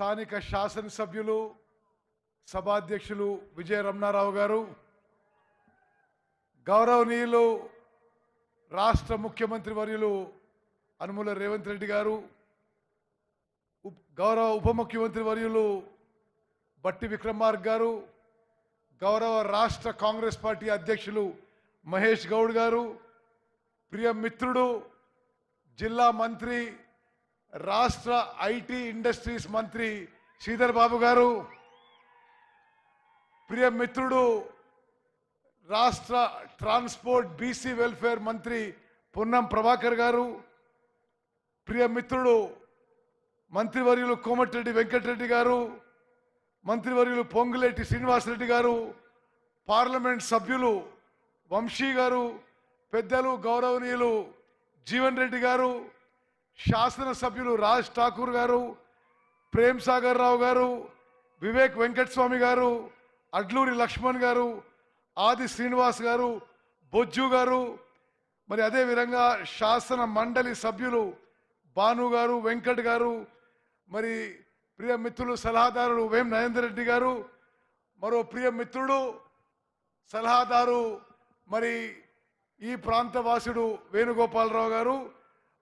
స్థానిక శాసనసభ్యులు సభాధ్యక్షులు విజయ రమణారావు గారు, గౌరవనీయులు రాష్ట్ర ముఖ్యమంత్రి వర్యులు అనుముల రేవంత్ రెడ్డి గారు, గౌరవ ఉప ముఖ్యమంత్రి వర్యులు బట్టి విక్రమార్క గారు, గౌరవ రాష్ట్ర కాంగ్రెస్ పార్టీ అధ్యక్షులు మహేష్ గౌడ్ గారు, ప్రియ మిత్రుడు జిల్లా మంత్రి రాష్ట్ర ఐటీ ఇండస్ట్రీస్ మంత్రి శ్రీధర్ బాబు గారు, ప్రియ మిత్రుడు రాష్ట్ర ట్రాన్స్పోర్ట్ బీసీ వెల్ఫేర్ మంత్రి పొన్నం ప్రభాకర్ గారు, ప్రియ మిత్రుడు మంత్రివర్యులు కోమటిరెడ్డి వెంకటరెడ్డి గారు, మంత్రివర్యులు పొంగులేటి శ్రీనివాసరెడ్డి గారు, పార్లమెంట్ సభ్యులు వంశీ గారు, పెద్దలు గౌరవనీయులు జీవన్ రెడ్డి గారు, శాసనసభ్యులు రాజ్ ఠాకూర్ గారు, ప్రేమ్ సాగర్ రావు గారు, వివేక్ వెంకటస్వామి గారు, అడ్లూరి లక్ష్మణ్ గారు, ఆది శ్రీనివాస్ గారు, బొజ్జు గారు, మరి అదేవిధంగా శాసన మండలి సభ్యులు భాను గారు, వెంకట్ గారు, మరి ప్రియ మిత్రులు సలహాదారులు వేం నరేందర్ రెడ్డి గారు, మరో ప్రియ మిత్రుడు సలహాదారు మరి ఈ ప్రాంతవాసుడు వేణుగోపాలరావు గారు,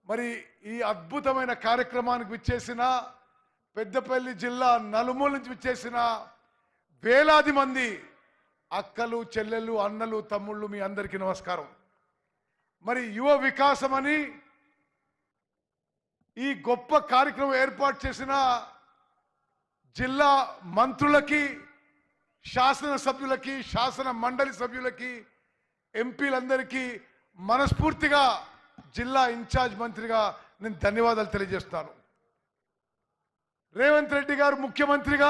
మరి ఈ అద్భుతమైన కార్యక్రమానికి విచ్చేసిన పెద్దపల్లి జిల్లా నలుమూల నుంచి విచ్చేసిన వేలాది మంది అక్కలు, చెల్లెళ్ళు, అన్నలు, తమ్ముళ్ళు, మీ అందరికీ నమస్కారం. మరి యువ వికాసం అని ఈ గొప్ప కార్యక్రమం ఏర్పాటు చేసిన జిల్లా మంత్రులకి, శాసనసభ్యులకి, శాసన మండలి సభ్యులకి, ఎంపీలందరికీ మనస్ఫూర్తిగా జిల్లా ఇన్ఛార్జ్ మంత్రిగా నేను ధన్యవాదాలు తెలియజేస్తాను. రేవంత్ రెడ్డి గారు ముఖ్యమంత్రిగా,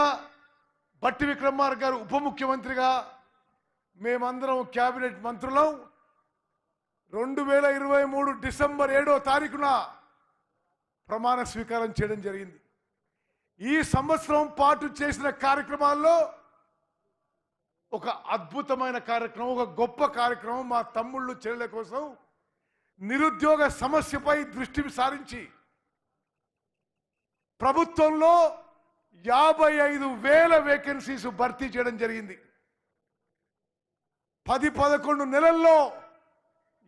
బట్టి విక్రమార్క గారు ఉప ముఖ్యమంత్రిగా, మేమందరం క్యాబినెట్ మంత్రులం 2023 డిసెంబర్ 7వ తారీఖున ప్రమాణ స్వీకారం చేయడం జరిగింది. ఈ సంవత్సరం పాటు చేసిన కార్యక్రమాల్లో ఒక అద్భుతమైన కార్యక్రమం, ఒక గొప్ప కార్యక్రమం, మా తమ్ముళ్ళు చెల్లెల కోసం నిరుద్యోగ సమస్యపై దృష్టి సారించి ప్రభుత్వంలో 55,000 వేకెన్సీస్ భర్తీ చేయడం జరిగింది. 10-11 నెలల్లో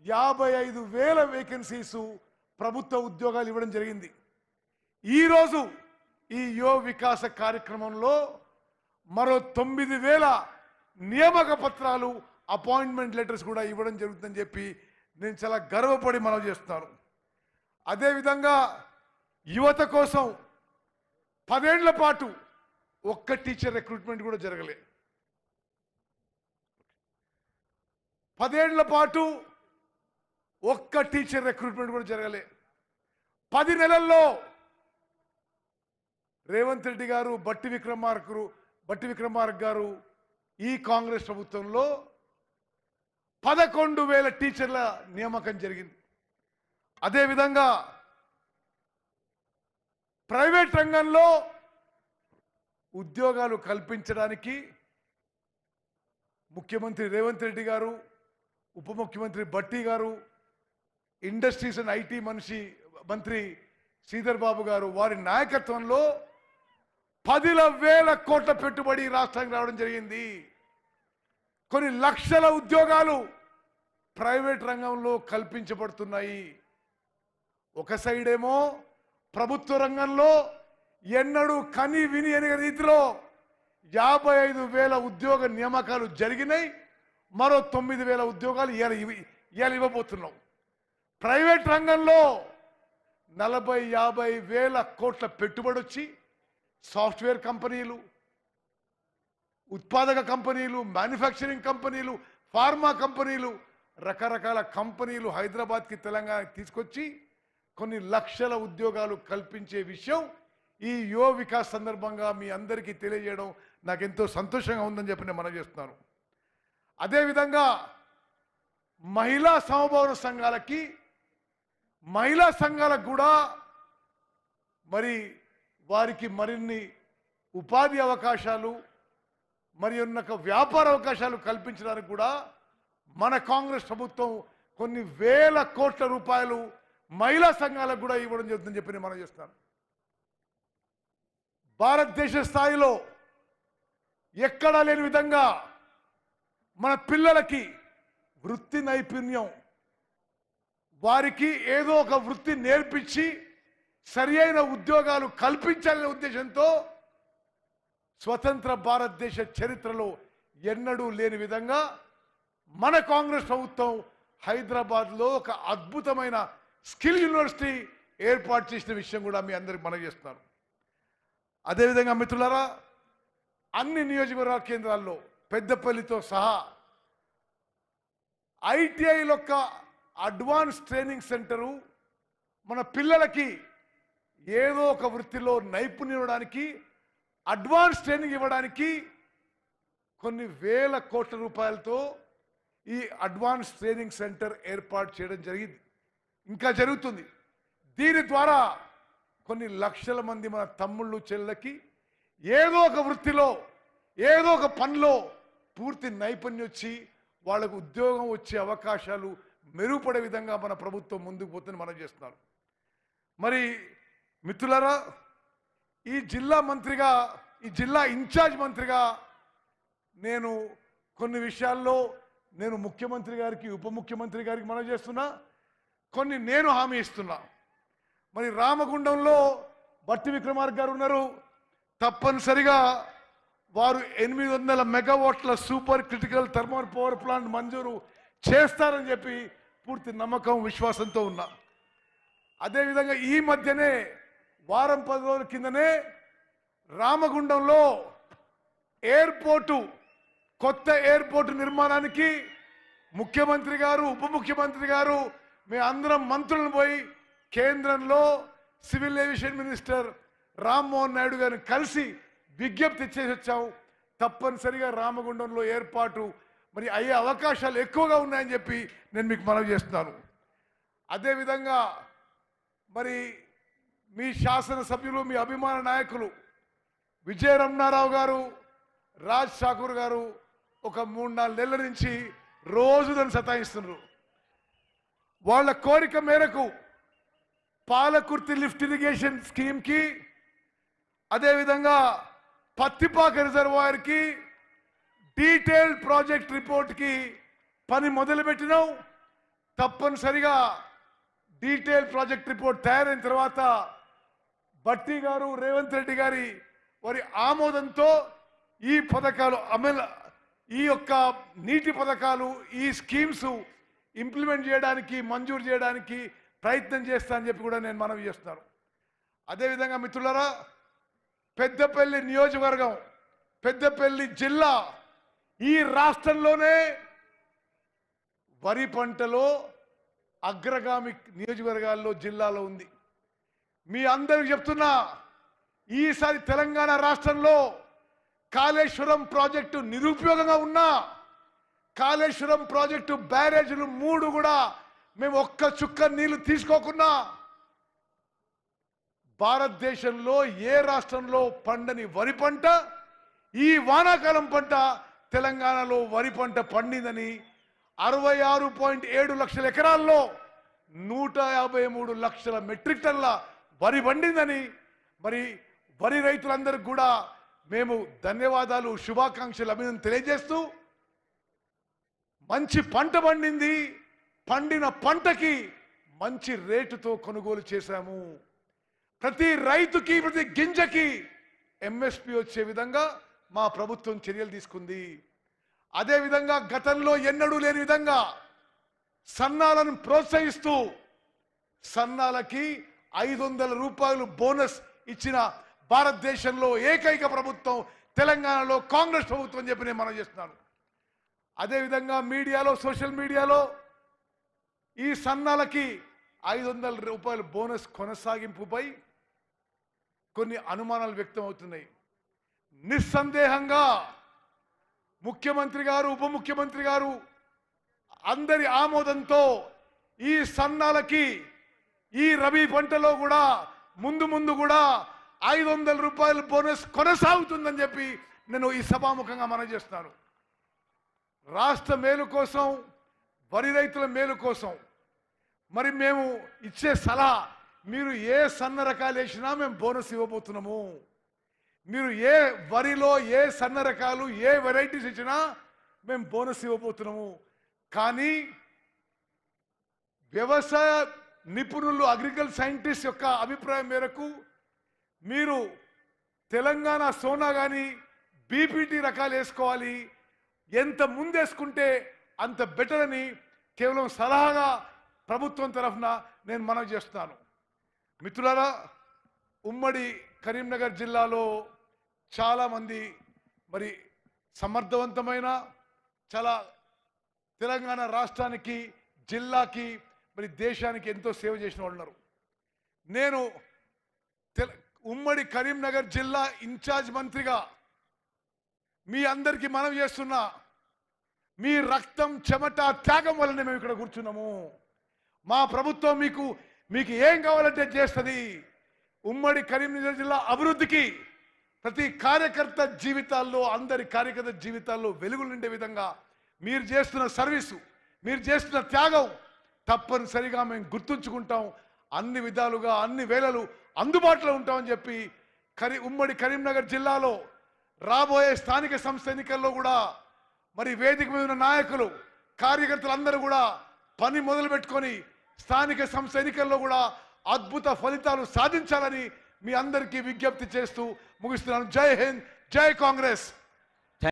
55,000 వేకెన్సీస్ ప్రభుత్వ ఉద్యోగాలు ఇవ్వడం జరిగింది. ఈరోజు ఈ యువ వికాస కార్యక్రమంలో మరో 9,000 నియామక పత్రాలు, అపాయింట్మెంట్ లెటర్స్ కూడా ఇవ్వడం జరుగుతుందని చెప్పి నేను చాలా గర్వపడి మనవి చేస్తున్నాను. అదేవిధంగా యువత కోసం 10 ఏళ్ల పాటు ఒక్క టీచర్ రిక్రూట్మెంట్ కూడా జరగలే. 10 ఏళ్ల పాటు ఒక్క టీచర్ రిక్రూట్మెంట్ కూడా జరగలే. 10 నెలల్లో రేవంత్ రెడ్డి గారు, బట్టి విక్రమార్క గారు ఈ కాంగ్రెస్ ప్రభుత్వంలో 11,000 టీచర్ల నియామకం జరిగింది. అదేవిధంగా ప్రైవేట్ రంగంలో ఉద్యోగాలు కల్పించడానికి ముఖ్యమంత్రి రేవంత్ రెడ్డి గారు, ఉప ముఖ్యమంత్రి బట్టి గారు, ఇండస్ట్రీస్ అండ్ ఐటీ మంత్రి శ్రీధర్ బాబు గారు వారి నాయకత్వంలో 10,000 కోట్ల పెట్టుబడి రాష్ట్రానికి రావడం జరిగింది. కొన్ని లక్షల ఉద్యోగాలు ప్రైవేట్ రంగంలో కల్పించబడుతున్నాయి. ఒక సైడ్ ఏమో ప్రభుత్వ రంగంలో ఎన్నడూ కని విని అనే రీతిలో 55,000 ఉద్యోగ నియామకాలు జరిగినాయి. మరో 9,000 ఉద్యోగాలు ఇవాళ ఇవ్వబోతున్నాం. ప్రైవేట్ రంగంలో 40-50 కోట్ల పెట్టుబడి వచ్చి సాఫ్ట్వేర్ కంపెనీలు, ఉత్పాదక కంపెనీలు, మ్యానుఫ్యాక్చరింగ్ కంపెనీలు, ఫార్మా కంపెనీలు, రకరకాల కంపెనీలు హైదరాబాద్కి, తెలంగాణకి తీసుకొచ్చి కొన్ని లక్షల ఉద్యోగాలు కల్పించే విషయం ఈ యువ వికాస్ సందర్భంగా మీ అందరికీ తెలియజేయడం నాకు ఎంతో సంతోషంగా ఉందని చెప్పి నేను మనవి చేస్తున్నాను. అదేవిధంగా మహిళా సమభావన సంఘాలకి, మహిళా సంఘాలకు కూడా మరి వారికి మరిన్ని ఉపాధి అవకాశాలు, మరి ఉన్న వ్యాపార అవకాశాలు కల్పించడానికి కూడా మన కాంగ్రెస్ ప్రభుత్వం కొన్ని వేల కోట్ల రూపాయలు మహిళా సంఘాలకు కూడా ఇవ్వడం జరుగుతుందని చెప్పి నేను మనం చేస్తాను. భారతదేశ స్థాయిలో ఎక్కడా లేని విధంగా మన పిల్లలకి వృత్తి నైపుణ్యం, వారికి ఏదో ఒక వృత్తి నేర్పించి సరియైన ఉద్యోగాలు కల్పించాలనే ఉద్దేశంతో స్వతంత్ర భారతదేశ చరిత్రలో ఎన్నడూ లేని విధంగా మన కాంగ్రెస్ ప్రభుత్వం హైదరాబాద్లో ఒక అద్భుతమైన స్కిల్ యూనివర్సిటీ ఏర్పాటు చేసిన విషయం కూడా మీ అందరికి మనవి చేస్తున్నారు. అదేవిధంగా మిత్రులారా, అన్ని నియోజకవర్గ కేంద్రాల్లో పెద్దపల్లితో సహా ఐటీఐల యొక్క అడ్వాన్స్ ట్రైనింగ్ సెంటరు మన పిల్లలకి ఏదో ఒక వృత్తిలో నైపుణ్యం ఇవ్వడానికి, అడ్వాన్స్ ట్రైనింగ్ ఇవ్వడానికి కొన్ని వేల కోట్ల రూపాయలతో ఈ అడ్వాన్స్ ట్రైనింగ్ సెంటర్ ఏర్పాటు చేయడం జరిగింది, ఇంకా జరుగుతుంది. దీని ద్వారా కొన్ని లక్షల మంది మన తమ్ముళ్ళు చెల్లెలకి ఏదో ఒక వృత్తిలో ఏదో ఒక పనిలో పూర్తి నైపుణ్యం వచ్చి వాళ్ళకు ఉద్యోగం వచ్చే అవకాశాలు మెరుగుపడే విధంగా మన ప్రభుత్వం ముందుకు పోతుందని మనం చేస్తున్నారు. మరి మిత్రులారా, ఈ జిల్లా మంత్రిగా, ఈ జిల్లా ఇన్ఛార్జ్ మంత్రిగా నేను కొన్ని విషయాల్లో నేను ముఖ్యమంత్రి గారికి, ఉప ముఖ్యమంత్రి గారికి మనం చేస్తున్నా, కొన్ని నేను హామీ ఇస్తున్నా. మరి రామగుండంలో బట్టి విక్రమార్క గారు ఉన్నారు, తప్పనిసరిగా వారు 800 మెగావాట్ల super critical thermal power plant మంజూరు చేస్తారని చెప్పి పూర్తి నమ్మకం, విశ్వాసంతో ఉన్నా. అదేవిధంగా ఈ మధ్యనే వారం 10 రోజుల కిందనే రామగుండంలో ఎయిర్పోర్టు, కొత్త ఎయిర్పోర్టు నిర్మాణానికి ముఖ్యమంత్రి గారు, ఉప ముఖ్యమంత్రి గారు, మేము అందరం మంత్రులను పోయి కేంద్రంలో civil aviation minister Rammohan Naidu గారిని కలిసి విజ్ఞప్తి చేసి వచ్చాము. తప్పనిసరిగా రామగుండంలో ఏర్పాటు మరి అయ్యే అవకాశాలు ఎక్కువగా ఉన్నాయని చెప్పి నేను మీకు మనవి చేస్తున్నాను. అదేవిధంగా మరి మీ శాసనసభ్యులు, మీ అభిమాన నాయకులు విజయ రమణారావు గారు, రాజ్ ఠాకూర్ గారు ఒక 3-4 నెలల నుంచి రోజు దాన్ని సతాయిస్తున్నారు. వాళ్ళ కోరిక మేరకు పాలకుర్తి లిఫ్ట్ ఇరిగేషన్ స్కీమ్కి, అదేవిధంగా పత్తిపాక రిజర్వాయర్కి డీటెయిల్డ్ ప్రాజెక్ట్ రిపోర్ట్కి పని మొదలుపెట్టినాం. తప్పనిసరిగా డీటెయిల్ ప్రాజెక్ట్ రిపోర్ట్ తయారైన తర్వాత భట్టి గారు, రేవంత్ రెడ్డి గారి వారి ఆమోదంతో ఈ పథకాలు అమలు, ఈ యొక్క నీటి పథకాలు, ఈ స్కీమ్స్ ఇంప్లిమెంట్ చేయడానికి, మంజూరు చేయడానికి ప్రయత్నం చేస్తా అని చెప్పి కూడా నేను మనవి చేస్తున్నాను. అదేవిధంగా మిత్రులారా, పెద్దపల్లి నియోజకవర్గం, పెద్దపల్లి జిల్లా ఈ రాష్ట్రంలోనే వరి పంటలో అగ్రగామి నియోజకవర్గాల్లో జిల్లాలో ఉంది. మీ అందరికి చెప్తున్నా, ఈసారి తెలంగాణ రాష్ట్రంలో కాళేశ్వరం ప్రాజెక్టు నిరుపయోగంగా ఉన్నా, కాళేశ్వరం ప్రాజెక్టు బ్యారేజీలు 3 కూడా మేము ఒక్క చుక్క నీళ్లు తీసుకోకున్నా, భారతదేశంలో ఏ రాష్ట్రంలో పండని వరి పంట ఈ వానాకాలం పంట తెలంగాణలో వరి పంట పండిందని, 66.7 లక్షల ఎకరాల్లో 153 లక్షల మెట్రిక్ టన్ల వరి పండిందని, మరి వరి రైతులందరికీ కూడా మేము ధన్యవాదాలు, శుభాకాంక్షలు, అభినందనలు తెలియజేస్తూ, మంచి పంట పండింది, పండిన పంటకి మంచి రేటుతో కొనుగోలు చేశాము. ప్రతి రైతుకి, ప్రతి గింజకి ఎంఎస్పి వచ్చే విధంగా మా ప్రభుత్వం చర్యలు తీసుకుంది. అదేవిధంగా గతంలో ఎన్నడూ లేని విధంగా సన్నాలను ప్రోత్సహిస్తూ సన్నాలకి 500 రూపాయలు బోనస్ ఇచ్చిన భారతదేశంలో ఏకైక ప్రభుత్వం తెలంగాణలో కాంగ్రెస్ ప్రభుత్వం చెప్పి నేను మనం చేస్తున్నాను. అదేవిధంగా మీడియాలో, సోషల్ మీడియాలో ఈ సన్నాలకి 500 రూపాయల బోనస్ కొనసాగింపుపై కొన్ని అనుమానాలు వ్యక్తం అవుతున్నాయి. నిస్సందేహంగా ముఖ్యమంత్రి గారు, ఉప ముఖ్యమంత్రి గారు అందరి ఆమోదంతో ఈ సన్నాలకి ఈ రబీ పంటలో కూడా ముందు కూడా 500 రూపాయల బోనస్ కొనసాగుతుందని చెప్పి నేను ఈ సభాముఖంగా మనవి చేస్తున్నాను. రాష్ట్ర మేలు కోసం, వరి రైతుల మేలు కోసం మరి మేము ఇచ్చే సలహా, మీరు ఏ సన్న రకాలు వేసినా మేము బోనస్ ఇవ్వబోతున్నాము. మీరు ఏ వరిలో ఏ సన్న రకాలు ఏ వెరైటీస్ ఇచ్చినా మేము బోనస్ ఇవ్వబోతున్నాము. కానీ వ్యవసాయ నిపుణులు అగ్రికల్చర్ సైంటిస్ట్ యొక్క అభిప్రాయం మేరకు మీరు తెలంగాణ సోనా కానీ బీపీటీ రకాలు వేసుకోవాలి, ఎంత ముందేసుకుంటే అంత బెటర్ అని కేవలం సలహాగా ప్రభుత్వం తరఫున నేను మనవి చేస్తున్నాను. మిత్రులారా, ఉమ్మడి కరీంనగర్ జిల్లాలో చాలామంది మరి సమర్థవంతమైన చాలా తెలంగాణ రాష్ట్రానికి జిల్లాకి మరి దేశానికి ఎంతో సేవ చేసిన వాళ్ళు ఉన్నారు. నేను ఉమ్మడి కరీంనగర్ జిల్లా ఇన్ఛార్జ్ మంత్రిగా మీ అందరికీ మనవి చేస్తున్నా, మీ రక్తం చెమట త్యాగం వల్లనే మేము ఇక్కడ కూర్చున్నాము. మా ప్రభుత్వం మీకు ఏం కావాలంటే చేస్తుంది. ఉమ్మడి కరీంనగర్ జిల్లా అభివృద్ధికి ప్రతి కార్యకర్త జీవితాల్లో అందరి కార్యకర్త జీవితాల్లో వెలుగులు నిండే విధంగా మీరు చేస్తున్న సర్వీసు, మీరు చేస్తున్న త్యాగం తప్పనిసరిగా మేము గుర్తుంచుకుంటాం. అన్ని విధాలుగా అన్ని వేళలు అందుబాటులో ఉంటామని చెప్పి ఉమ్మడి కరీంనగర్ జిల్లాలో రాబోయే స్థానిక సంస్థ ఎన్నికల్లో కూడా మరి వేదిక మీద ఉన్న నాయకులు కార్యకర్తలు అందరూ కూడా పని మొదలు పెట్టుకొని స్థానిక సంస్థ ఎన్నికల్లో కూడా అద్భుత ఫలితాలు సాధించాలని మీ అందరికీ విజ్ఞప్తి చేస్తూ ముగిస్తున్నాను. జై హింద్, జై కాంగ్రెస్.